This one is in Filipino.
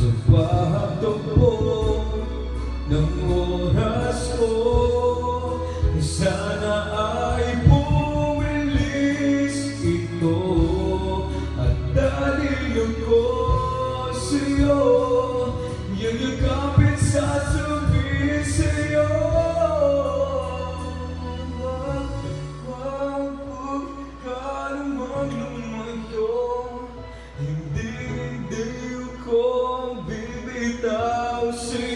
Sa pagtakbo ng oras ko, sana ay buwilis ito at dalilin ko sa'yo, yayakapin sa sabihin sa'yo. Huwag ka naman lumayo, hindi ko bibitaw sa'yo.